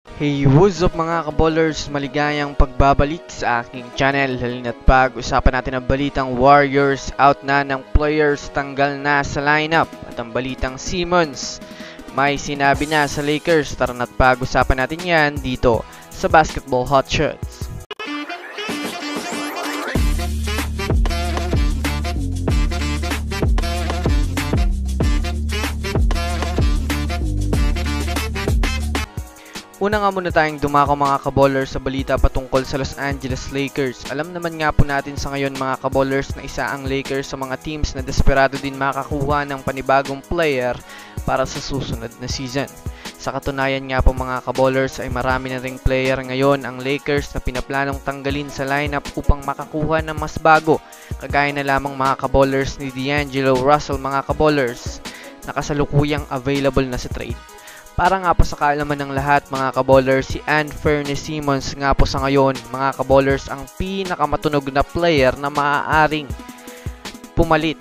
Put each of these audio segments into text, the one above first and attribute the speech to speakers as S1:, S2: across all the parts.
S1: Hey, what's up mga kaballers? Maligayang pagbabalik sa aking channel. Halina't pag-usapan natin ang balitang Warriors out na ng players, tanggal na sa lineup. At ang balitang Simmons, may sinabi na sa Lakers. Tara na't pag-usapan natin yan dito sa Basketball Hotshots. Una nga muna tayong dumako mga kaballers sa balita patungkol sa Los Angeles Lakers. Alam naman nga po natin sa ngayon mga kaballers na isa ang Lakers sa mga teams na desperado din makakuha ng panibagong player para sa susunod na season. Sa katunayan nga po mga kaballers ay marami na ring player ngayon ang Lakers na pinaplanong tanggalin sa lineup upang makakuha ng mas bago. Kagaya na lamang mga kaballers ni D'Angelo Russell mga kaballers na kasalukuyang available na sa trade. Para nga po sa kaalaman ng lahat mga kaballers, si Anfernee Simons nga po sa ngayon mga kaballers ang pinakamatunog na player na maaaring pumalit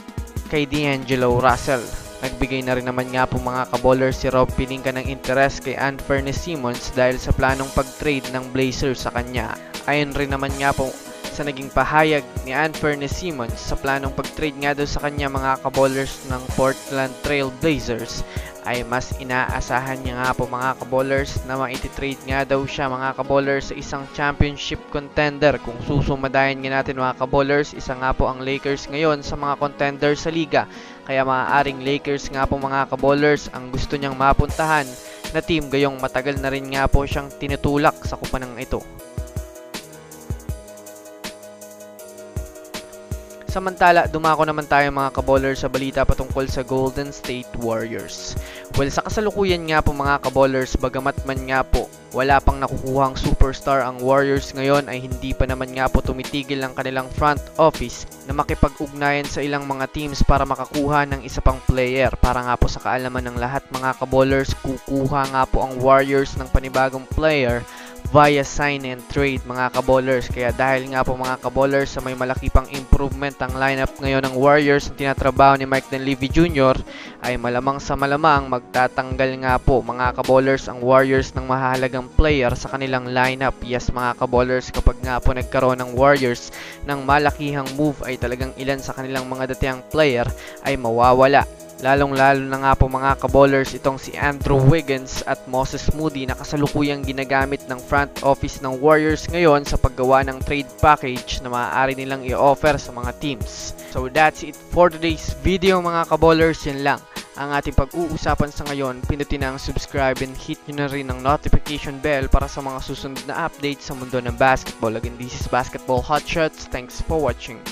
S1: kay D'Angelo Russell. Nagbigay na rin naman nga po mga kaballers si Rob Pelinka ng interes kay Anfernee Simons dahil sa planong pag-trade ng Blazers sa kanya. Ayon rin naman nga po sa naging pahayag ni Anfernee Simons sa planong pag-trade nga daw sa kanya mga kaballers ng Portland Trail Blazers ay mas inaasahan niya nga po mga kaballers na maiti-trade nga daw siya mga kaballers sa isang championship contender. Kung susumadayan nga natin mga kaballers, isa nga po ang Lakers ngayon sa mga contender sa liga. Kaya maaaring Lakers nga po mga kaballers ang gusto niyang mapuntahan na team gayong matagal na rin nga po siyang tinutulak sa kupanang ito. Samantala, dumako naman tayo mga kaballers sa balita patungkol sa Golden State Warriors. Well, sa kasalukuyan nga po mga kaballers, bagamat man nga po wala pang nakukuhang superstar ang Warriors ngayon ay hindi pa naman nga po tumitigil ang kanilang front office na makipag-ugnayan sa ilang mga teams para makakuha ng isa pang player. Para nga po sa kaalaman ng lahat mga kaballers, kukuha nga po ang Warriors ng panibagong player via sign and trade mga kaballers. Kaya dahil nga po mga kaballers sa may malaki pang improvement ang lineup ngayon ng Warriors na tinatrabaho ni Mike Dunleavy Jr. ay malamang sa malamang magtatanggal nga po mga kaballers ang Warriors ng mahalagang player sa kanilang lineup. Yes mga kaballers, kapag nga po nagkaroon ng Warriors ng malakihang move ay talagang ilan sa kanilang mga dating player ay mawawala. Lalong-lalo na nga po mga kaballers itong si Andrew Wiggins at Moses Moody na kasalukuyang ginagamit ng front office ng Warriors ngayon sa paggawa ng trade package na maaari nilang i-offer sa mga teams. So that's it for today's video mga kaballers. Yan lang ang ating pag-uusapan sa ngayon. Pinutin na ang subscribe and hit nyo na rin ang notification bell para sa mga susunod na updates sa mundo ng basketball. Again, this is Basketball Hotshots. Thanks for watching.